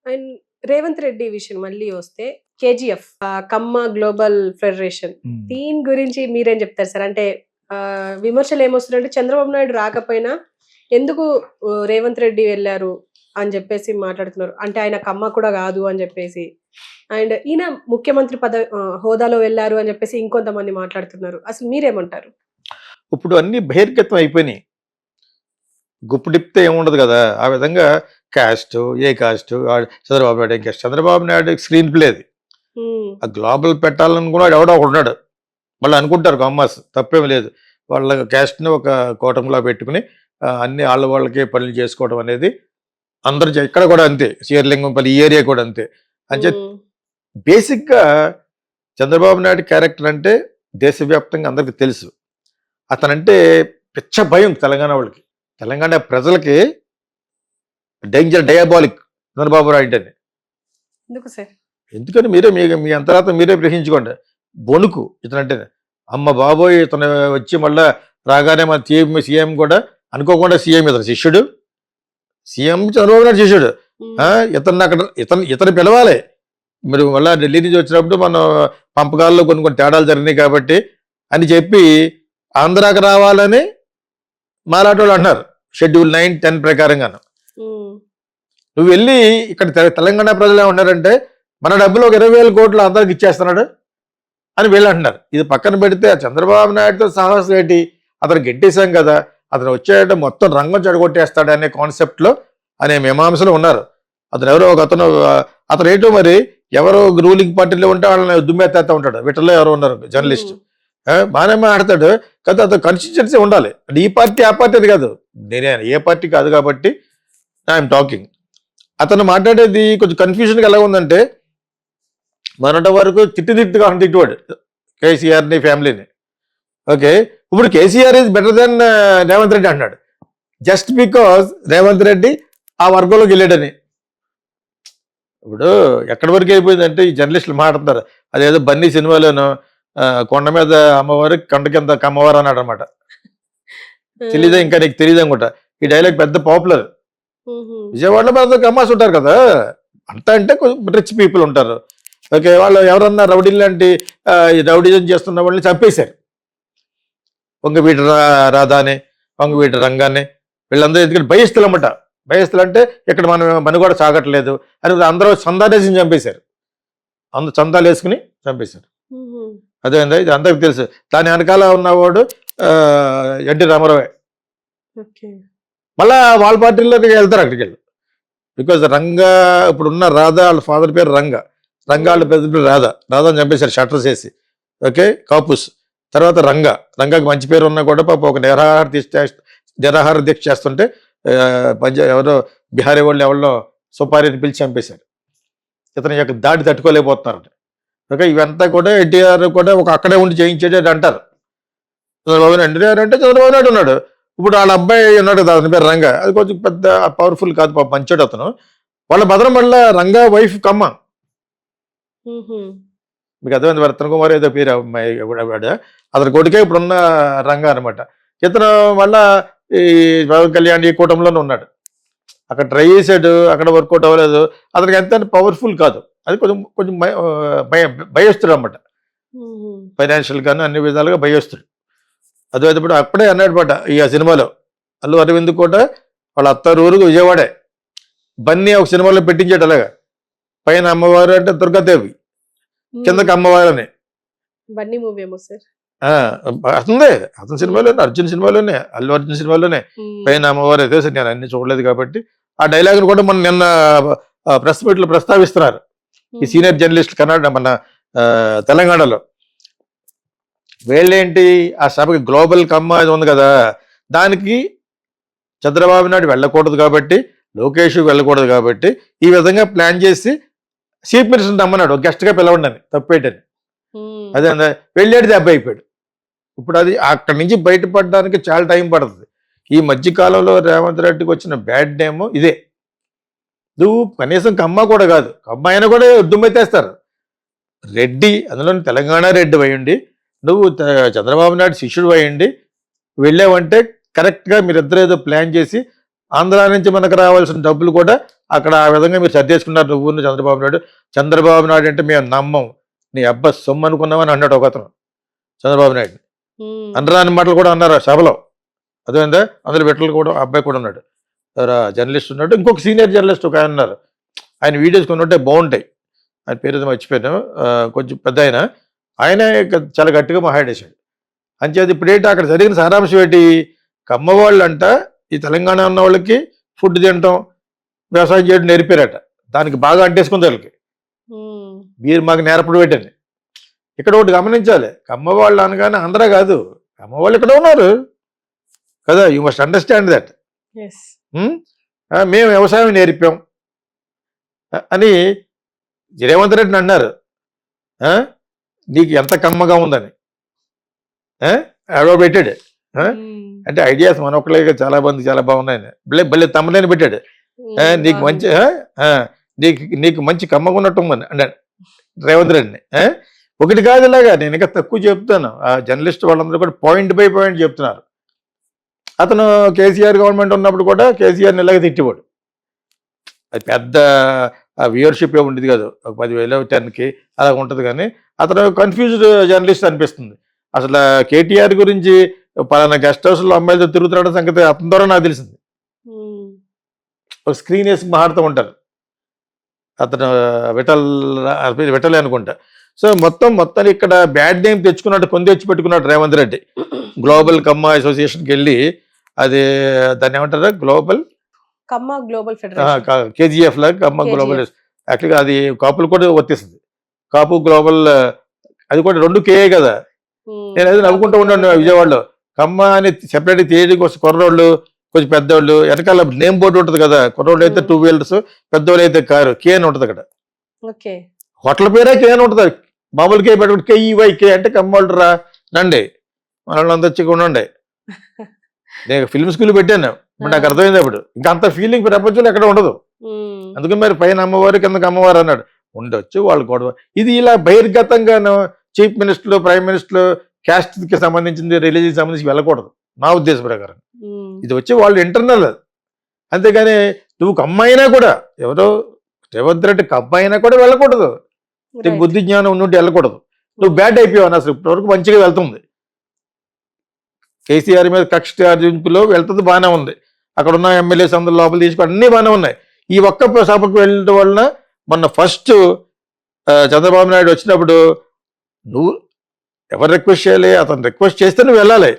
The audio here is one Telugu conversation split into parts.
అండ్ రేవంత్ రెడ్డి విషయం మళ్ళీ వస్తే కేజీఎఫ్ కమ్మ గ్లోబల్ ఫెడరేషన్ దీని గురించి మీరేం చెప్తారు సార్? అంటే విమర్శలు ఏమొస్తున్నాయంటే చంద్రబాబు నాయుడు రాకపోయినా ఎందుకు రేవంత్ రెడ్డి వెళ్ళారు అని చెప్పేసి మాట్లాడుతున్నారు. అంటే ఆయన కమ్మ కూడా కాదు అని చెప్పేసి, అండ్ ఈయన ముఖ్యమంత్రి హోదాలో వెళ్ళారు అని చెప్పేసి ఇంకొంతమంది మాట్లాడుతున్నారు. అసలు మీరేమంటారు? ఇప్పుడు అన్ని బహిర్గతం అయిపోయినాయి, గుప్పుడిప్తే ఏముండదు కదా. ఆ విధంగా కాస్ట్ ఏ కాస్ట్ చంద్రబాబు నాయుడు ఇంకా చంద్రబాబు నాయుడు స్క్రీన్ ప్లేది ఆ గ్లోబల్ పెట్టాలనుకున్నాడు ఎవడో ఒకడు ఉన్నాడు. వాళ్ళు అనుకుంటారు కమ్మాస్, తప్పేం లేదు. వాళ్ళ క్యాస్ట్ని ఒక కోటంలో పెట్టుకుని అన్ని వాళ్ళకే పనులు చేసుకోవడం అనేది అందరూ ఇక్కడ కూడా అంతే, శ్రీలింగంపల్లి ఈ ఏరియా కూడా అంతే. అంటే బేసిక్గా చంద్రబాబు నాయుడు క్యారెక్టర్ అంటే దేశవ్యాప్తంగా అందరికి తెలుసు. అతనంటే పిచ్చ భయం తెలంగాణ వాళ్ళకి, తెలంగాణ ప్రజలకి డేంజర్, డయాబాలిక్ చంద్రబాబు నాయుడు అని. ఎందుకని మీరే మీ అంతరాత్మ మీరే గ్రహించుకోండి. బొణుకు ఇతనంటే. అమ్మ బాబోయ్, ఇతను వచ్చి మళ్ళా రాగానే మన సీఎం కూడా అనుకోకుండా సీఎం ఇతను శిష్యుడు, సీఎం చంద్రబాబు నాయుడు శిష్యుడు. ఇతను అక్కడ ఇతను పిలవాలి. మీరు మళ్ళీ ఢిల్లీ నుంచి వచ్చినప్పుడు మనం పంపకాల్లో కొన్ని తేడాలు జరిగినాయి కాబట్టి అని చెప్పి ఆంధ్రాకి రావాలని మాలాటి వాళ్ళు అంటున్నారు షెడ్యూల్ 9, 10 ప్రకారంగాను. నువ్వు వెళ్ళి ఇక్కడ తెలంగాణ ప్రజలు ఏమన్నారంటే మన డబ్బులు ఒక 20,000 కోట్లు అందరికి ఇచ్చేస్తున్నాడు అని వీళ్ళు అంటున్నారు. ఇది పక్కన పెడితే చంద్రబాబు నాయుడుతో సాహసం ఏంటి? అతను గెట్టేశాం కదా, అతను వచ్చేట మొత్తం రంగం చెడగొట్టేస్తాడు అనే కాన్సెప్ట్లో అనే మీమాంసలు ఉన్నారు. అతను ఎవరో ఒక అతను ఏంటో మరి ఎవరో రూలింగ్ పార్టీలో ఉంటే వాళ్ళని దుమ్మెత్తేస్తా ఉంటాడు. వీటిల్లో ఎవరో ఉన్నారు జర్నలిస్ట్, బాగానే మాట్లాడతాడు కదా. అతను కన్సిస్టెన్సీ ఉండాలి. అంటే ఈ పార్టీ ఆ పార్టీ అది కాదు, నేనే ఏ పార్టీ కాదు కాబట్టి ఐఎమ్ టాకింగ్. అతను మాట్లాడేది కొంచెం కన్ఫ్యూజన్గా ఎలా ఉందంటే మొన్నటి వరకు తిట్టుగా తిట్టువాడు కేసీఆర్ని ఫ్యామిలీని. ఓకే, ఇప్పుడు KCR is better than Revanth Reddy అంటున్నాడు జస్ట్ బికాజ్ రేవంత్ రెడ్డి ఆ వర్గంలోకి వెళ్ళాడని. ఇప్పుడు ఎక్కడి వరకు అయిపోయిందంటే ఈ జర్నలిస్టులు మాట్లాడుతున్నారు అదేదో బన్నీ సినిమాలోనూ కొండ మీద అమ్మవారు కండ కింద కమ్మవారు అన్నాడు అనమాట. తెలీదా ఇంకా నీకు తెలియదు అనుకుంటా. ఈ డైలాగ్ పెద్ద పాపులర్. విజయవాడలో పెద్ద కమ్మాస్ ఉంటారు కదా, అంతా అంటే రిచ్ పీపుల్ ఉంటారు. ఓకే, వాళ్ళు ఎవరన్నా రౌడీ లాంటి రౌడీజం చేస్తున్న వాళ్ళని చంపేశారు. వంగవీటి రాధాని, వంగవీటి రంగాన్ని, వీళ్ళందరూ ఎందుకంటే భయస్తులు అన్నమాట. భయస్తులు అంటే ఇక్కడ మన కూడా సాగట్లేదు అని అందరూ చందాలేసి చంపేశారు. అందరూ చందాలు వేసుకుని చంపేశారు. అదే ఇది అందరికి తెలుసు. దాని వెనకాల ఉన్నవాడు ఎన్టీ రామారావే. మళ్ళా వాళ్ళ పార్టీలోకి వెళ్తారు అక్కడికి వెళ్ళి. బికాజ్ రంగా ఇప్పుడున్న రాధా వాళ్ళ ఫాదర్ పేరు రంగా వాళ్ళ పెద్ద పేరు రాధాని చంపేశారు షట్టర్స్ వేసి. ఓకే, కాపుస్. తర్వాత రంగాకి మంచి పేరు ఉన్నా కూడా పాప ఒక నిరాహార దీక్ష చేస్తుంటే ఎవరో బిహారీ వాళ్ళు ఎవరిలో సుపారీని పిలిచి చంపేశారు. ఇతని యొక్క దాడి తట్టుకోలేకపోతున్నారు. ఓకే, ఇవంతా కూడా ఎన్టీఆర్ కూడా ఒక అక్కడే ఉండి చేయించేది అంటారు. చంద్రబాబు నాయుడు ఎన్టీఆర్ అంటే చంద్రబాబు నాయుడు ఉన్నాడు. ఇప్పుడు వాళ్ళ అబ్బాయి ఉన్నాడు కదా, అతని పేరు రంగా. అది కొంచెం పెద్ద పవర్ఫుల్ కాదు, పాప మంచోడు అతను. వాళ్ళ భద్రం వల్ల రంగా వైఫ్ కమ్మ. మీకు అర్థమైంది, రతన్ కుమార్ ఏదో పేరు అతని కొడుకే ఇప్పుడున్న రంగా అనమాట. ఇతను మళ్ళా ఈ పవన్ కళ్యాణ్ ఈ కూటమిలోనే ఉన్నాడు. అక్కడ ట్రై చేశాడు, అక్కడ వర్కౌట్ అవ్వలేదు. అతనికి ఎంత పవర్ఫుల్ కాదు, అది కొంచెం భయస్తుడు అనమాట. ఫైనాన్షియల్ గాను అన్ని విధాలుగా భయస్తుడు. అదేప్పుడు అప్పుడే అన్నాడనమాట ఈ సినిమాలో. అల్లు అరవింద్ కూడా వాళ్ళ అత్తారూరు విజయవాడే. బన్నీ ఒక సినిమాలో పెట్టించాడు అలాగా. పైన అమ్మవారు అంటే దుర్గాదేవి, కిందకి అమ్మవారు అని. అతనిదే, అతని సినిమాలోనే, అర్జున్ సినిమాలోనే, అల్లు అర్జున్ సినిమాలోనే పైన అమ్మవారు అయితే. నేను అన్ని చూడలేదు కాబట్టి ఆ డైలాగ్ కూడా మనం నిన్న ప్రెస్ మీట్లో ప్రస్తావిస్తున్నారు ఈ సీనియర్ జర్నలిస్ట్ మన తెలంగాణలో. వీళ్ళేంటి ఆ సభకి గ్లోబల్ కమ్మ అది ఉంది కదా, దానికి చంద్రబాబు నాయుడు వెళ్ళకూడదు కాబట్టి, లోకేష్ వెళ్ళకూడదు కాబట్టి ఈ విధంగా ప్లాన్ చేసి చీఫ్ మినిస్టర్ నమ్మన్నాడు గెస్ట్గా పిలవండి అని. తప్పేటని అదే వెళ్ళాడు, దెబ్బ అయిపోయాడు. ఇప్పుడు అది అక్కడి నుంచి బయటపడడానికి చాలా టైం పడుతుంది. ఈ మధ్యకాలంలో రేవంత్ రెడ్డికి వచ్చిన బ్యాడ్ నేమ్ ఇదే. నువ్వు కనీసం కమ్మ కూడా కాదు, కమ్మ అయినా కూడా దుమ్మెత్తేస్తారు. రెడ్డి, అందులో తెలంగాణ రెడ్డి అయ్యండి, నువ్వు చంద్రబాబు నాయుడు శిష్యుడు అయ్యండి వెళ్ళావంటే కరెక్ట్గా మీరిద్దరు ఏదో ప్లాన్ చేసి ఆంధ్ర నుంచి మనకు రావాల్సిన డబ్బులు కూడా అక్కడ ఆ విధంగా మీరు సర్దేసుకున్నారు నువ్వు చంద్రబాబు నాయుడు అంటే మేము నమ్మం, నీ అబ్బా సొమ్ము అనుకున్నామని అన్నాడు ఒక అతను చంద్రబాబు నాయుడు. అనరాని మాటలు కూడా అన్నారు ఆ సభలో, అదేందా అందులో బిడ్డలు కూడా అబ్బాయి కూడా ఉన్నాడు, జర్నలిస్ట్ ఉన్నాడు, ఇంకొక సీనియర్ జర్నలిస్ట్ ఒక ఆయన ఉన్నారు, ఆయన వీడియోస్ కొన్ని ఉంటే బాగుంటాయి, ఆయన పేరు ఏదో మర్చిపోయాను, కొంచెం పెద్ద ఆయనే చాలా గట్టిగా మాట్లాడేశాడు. అంచేది ఇప్పుడేంటి అక్కడ జరిగిన సారాంశం ఏంటి, కమ్మవాళ్ళు అంట ఈ తెలంగాణ ఉన్న వాళ్ళకి ఫుడ్ తినటం వ్యవసాయం చేయడం నేర్పారట, దానికి బాగా అంటేసుకుంది వాళ్ళకి, మీరు మాకు నేర్పడం పెట్టండి. ఇక్కడ ఒకటి గమనించాలి, కమ్మవాళ్ళు అనగానే ఆంధ్ర కాదు, కమ్మవాళ్ళు ఇక్కడ ఉన్నారు కదా, యూ మస్ట్ అండర్స్టాండ్ దట్. మేము వ్యవసాయం నేర్పాం అని రేవంత్ రెడ్డిని అన్నారు, నీకు ఎంత కమ్మగా ఉందని ఎవడో పెట్టాడు. అంటే ఐడియాస్ మనొక్కలే చాలా మంది చాలా బాగున్నాయని భలే తమ్మలేని పెట్టాడు, నీకు మంచి నీకు మంచి కమ్మగా ఉన్నట్టు అని అన్నాడు రేవంత్ రెడ్డిని. ఒకటి కాదు ఇలాగా, నేను ఇంకా తక్కువ చెప్తాను, ఆ జర్నలిస్ట్ వాళ్ళందరూ కూడా పాయింట్ బై పాయింట్ చెప్తున్నారు. అతను కేసీఆర్ గవర్నమెంట్ ఉన్నప్పుడు కూడా కేసీఆర్ని ఇలాగే తిట్టివాడు, అది పెద్ద వ్యూవర్షిప్ ఏ ఉండేది కాదు, ఒక 10,000 10K అలా ఉంటుంది, కానీ అతను కన్ఫ్యూజ్డ్ జర్నలిస్ట్ అనిపిస్తుంది. అసలు కేటీఆర్ గురించి పలానా గెస్ట్ హౌస్లో అమ్మాయిలతో తిరుగుతున్నాడు సంగతి అతని ద్వారా నాకు తెలిసింది. ఒక స్క్రీన్ వేసి మాట్లాడుతూ ఉంటారు, అతను విఠలే అనుకుంటా. సో మొత్తం ఇక్కడ బ్యాడ్ నేమ్ తెచ్చుకున్నట్టు తెచ్చి పెట్టుకున్నాడు రేవంత్ రెడ్డి. గ్లోబల్ కమ్మ అసోసియేషన్కి వెళ్ళి, అది దాన్ని ఏమంటారా, గ్లోబల్ KGF లాగా కమ్మ గ్లోబల్, యాక్చువల్గా అది కాపులు కూడా వర్తిస్తుంది, కాపు గ్లోబల్, అది కూడా 2K కదా. నేను అది నవ్వుకుంటూ ఉన్నాను విజయవాడలో, కమ్మ అని సెపరేట్ తీయడానికి వస్తే కుర్రోళ్ళు కొంచెం పెద్దవాళ్ళు, వెనకాల నేమ్ బోర్డు ఉంటుంది కదా, కుర్రోళ్ళు అయితే 2 వీలర్స్, పెద్దవాళ్ళు అయితే కారు, కే అని ఉంటుంది అక్కడ. హోటల్ పేరే కే అని ఉంటుంది, మామూలు కే పెట్టుకుంటే KEYK అంటే కమ్మవాళ్ళు రా రండి, మన వాళ్ళంతా వచ్చి ఉండండి. నేను ఫిల్మ్ స్కూల్ పెట్టాను, ఇప్పుడు నాకు అర్థమైంది అప్పుడు, ఇంకా అంత ఫీలింగ్ ప్రపంచంలో ఎక్కడ ఉండదు. అందుకని మరి పైన అమ్మవారు కిందకి అమ్మవారు అన్నాడు, ఉండొచ్చు వాళ్ళు గొడవ. ఇది ఇలా బహిర్గతంగాను చీఫ్ మినిస్టర్లు, ప్రైమ్ మినిస్టర్లు క్యాస్ట్కి సంబంధించింది, రిలీజియన్ సంబంధించి వెళ్ళకూడదు నా ఉద్దేశం ప్రకారం. ఇది వచ్చి వాళ్ళు ఇంటర్నల్, అంతేగాని నువ్వు కమ్మైనా కూడా, ఎవరో రేవంత్ రెడ్డికి అమ్మాయినా కూడా వెళ్ళకూడదు, నీకు బుద్ధి జ్ఞానం ఉన్నట్టు వెళ్ళకూడదు. నువ్వు బ్యాడ్ అయిపోయావు, అసలు ఇప్పటివరకు మంచిగా వెళ్తుంది, కేసీఆర్ మీద కక్ష ఆర్జింపులో వెళ్తుంది, బాగానే ఉంది, అక్కడ ఉన్న ఎమ్మెల్యేస్ అందరూ లోపల తీసుకుని అన్నీ బాగానే ఉన్నాయి. ఈ ఒక్క సభకు వెళ్ళడం వలన మొన్న ఫస్ట్ చంద్రబాబు నాయుడు వచ్చినప్పుడు నువ్వు ఎవరు రిక్వెస్ట్ చేయాలి, అతను రిక్వెస్ట్ చేస్తే నువ్వు వెళ్ళాలి.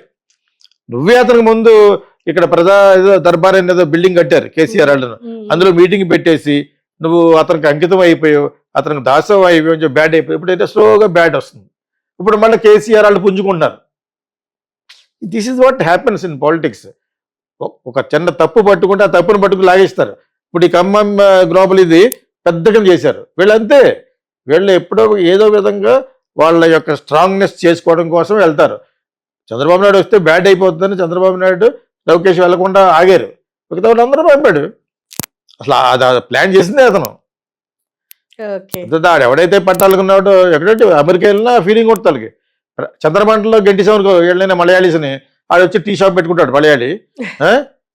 నువ్వే అతనికి ముందు ఇక్కడ ఏదో దర్బార్ అనేదో బిల్డింగ్ కట్టారు కేసీఆర్ వాళ్ళను, అందులో మీటింగ్ పెట్టేసి నువ్వు అతనికి అంకితం అయిపోయావు, అతనికి దాసవ అయిపోయి కొంచెం బ్యాడ్ అయిపోయి, ఇప్పుడు అయితే స్లోగా బ్యాడ్ వస్తుంది. ఇప్పుడు మళ్ళీ కేసీఆర్ వాళ్ళు పుంజుకుంటున్నారు. This is what happens in politics. ఒక చిన్న తప్పు పట్టుకుంటే ఆ తప్పును పట్టుకుని లాగేస్తారు. ఇప్పుడు ఈ ఖమ్మం గ్లోబల్ ఇది పెద్దగా చేశారు, వీళ్ళంతే, వీళ్ళు ఎప్పుడో ఏదో విధంగా వాళ్ళ యొక్క స్ట్రాంగ్నెస్ చేసుకోవడం కోసం వెళ్తారు. చంద్రబాబు నాయుడు వస్తే బ్యాడ్ అయిపోతుందని చంద్రబాబు నాయుడు లోకేష్ వెళ్లకుండా ఆగారు, మిగతా వాళ్ళు అందరూ పంపాడు. అసలు అది ప్లాన్ చేసిందే అతను. ఆడు ఎవడైతే పట్టాలనుకున్నాడో, ఎక్కడంటే అమెరికా వెళ్ళినా ఫీలింగ్ కొడతానికి, చంద్రమండలో గెంటిసేవనుకో వీళ్ళైనా మలయాళీస్ని, ఆడు వచ్చి టీ షాప్ పెట్టుకుంటాడు మలయాళీ,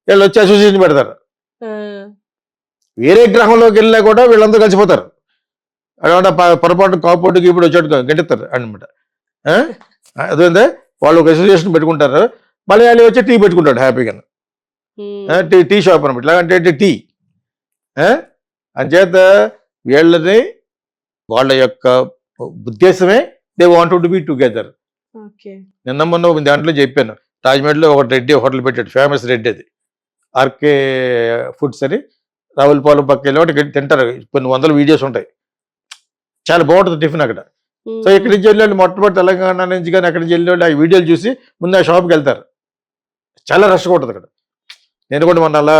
వీళ్ళు వచ్చి అసోసియేషన్ పెడతారు. వేరే గ్రహంలోకి వెళ్ళినా కూడా వీళ్ళందరూ కలిసిపోతారు, అక్కడ పొరపాటు కాపోటుకి ఇప్పుడు వచ్చాడు గెంటిస్తారు అనమాట. అదేంటే వాళ్ళు ఒక అసోసియేషన్ పెట్టుకుంటారు, మలయాళీ వచ్చి టీ పెట్టుకుంటాడు హ్యాపీగా, టీ షాప్ అనమాట, ఇలాగంటే టీ. అంచేత వీళ్ళని వాళ్ళ యొక్క ఉద్దేశమే they want to be together. నిన్న మొన్న దాంట్లో చెప్పాను, రాజమండ్రిలో ఒక రెడ్డి హోటల్ పెట్టాడు, ఫేమస్ రెడ్డి, అది ఆర్కే ఫుడ్స్ అని, రావులపాలెం పక్క వెళ్ళి ఒకటి తింటారు, కొన్ని 100 వీడియోస్ ఉంటాయి, చాలా బాగుంటుంది టిఫిన్ అక్కడ. సో ఇక్కడి నుంచి వెళ్ళి మొట్టమొదటి తెలంగాణ నుంచి కానీ అక్కడి నుంచి వెళ్ళి ఆ వీడియోలు చూసి ముందు ఆ షాప్కి వెళ్తారు, చాలా రష్గా ఉంటుంది అక్కడ. నేను కూడా మొన్న అలా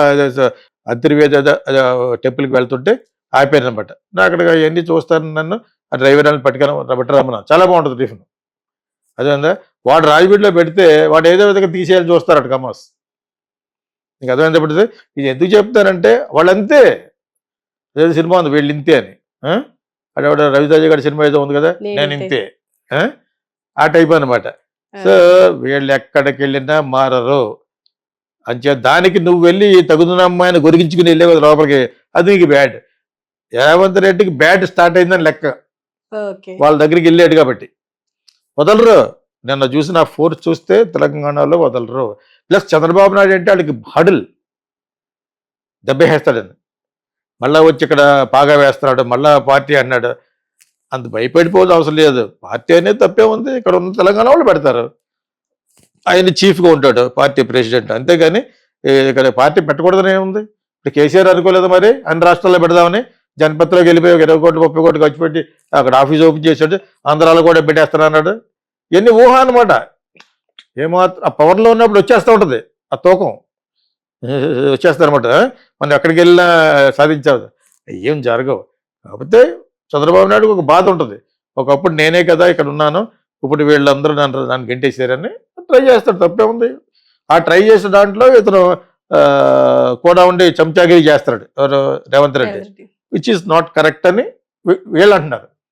అంతర్వేద టెంపుల్కి వెళ్తుంటే ఆపారు అనమాట, నా అక్కడ అవన్నీ చూస్తాను, నన్ను ఆ డ్రైవర్ అని పట్టుకురమ్మన్నా, చాలా బాగుంటుంది టిఫిన్. అదేందా వాడు రాజమండ్రిలో పెడితే వాడు ఏదో విధంగా తీసేయాలని చూస్తారట కమాస్. నీకు అర్థమైంది పడితే ఇది ఎందుకు చెప్తానంటే వాళ్ళంతే, ఏదో సినిమా ఉంది వీళ్ళు ఇంతే అని, అక్కడ రవితేజ గారి సినిమా ఏదో ఉంది కదా, నేను ఇంతే, ఆ టైప్ అనమాట. సో వీళ్ళు ఎక్కడికి వెళ్ళినా మారరు, అంచే దానికి నువ్వు వెళ్ళి తగుదున అమ్మాయిని గొరిగించుకుని వెళ్ళే కదా లోపలికి, అది నీకు బ్యాడ్. రేవంత్ రెడ్డికి బ్యాడ్ స్టార్ట్ అయిందని లెక్క, ఓకే. వాళ్ళ దగ్గరికి వెళ్ళాడు కాబట్టి. వదలరు. నిన్న చూసిన ఫోర్స్ చూస్తే తెలంగాణలో వదలరు. ప్లస్ చంద్రబాబు నాయుడు అంటే వాళ్ళకి హడుల్ దెబ్బేస్తాడని, మళ్ళా వచ్చి ఇక్కడ పాగా వేస్తున్నాడు, మళ్ళా పార్టీ అన్నాడు. అంత భయపడిపోవద్దు అవసరం లేదు. పార్టీ అనేది తప్పే ఉంది, ఇక్కడ ఉన్న తెలంగాణ వాళ్ళు పెడతారు, ఆయన చీఫ్గా ఉంటాడు పార్టీ ప్రెసిడెంట్, అంతేగాని ఇక్కడ పార్టీ పెట్టకూడదని ఏముంది. ఇప్పుడు కేసీఆర్ అనుకోలేదు మరి అన్ని రాష్ట్రాల్లో పెడదామని, జనపత్లోకి వెళ్ళిపోయి ఒక 20 కోట్లు 30 కోట్లు ఖర్చు పెట్టి అక్కడ ఆఫీస్ ఓపెన్ చేశాడు, ఆంధ్రాలో కూడా పెట్టేస్తానన్నాడు. ఇవన్నీ ఊహ అనమాట. ఏమాత్రం ఆ పవర్లో ఉన్నప్పుడు వచ్చేస్తూ ఉంటుంది ఆ తూకం, వచ్చేస్తారనమాట. మనం ఎక్కడికి వెళ్ళినా సాధించాలి, ఏం జరగవు. కాకపోతే చంద్రబాబు నాయుడుకి ఒక బాధ ఉంటుంది, ఒకప్పుడు నేనే కదా ఇక్కడ ఉన్నాను, ఇప్పుడు వీళ్ళందరూ నన్ను గెంటేసారని ట్రై చేస్తాడు, తప్పే ఉంది. ఆ ట్రై చేసిన దాంట్లో ఇతను కూడా ఉండి చెంచాగిరి చేస్తాడు ఎవరు, Revanth Reddy, which is not correct అని వీళ్ళు అంటున్నారు.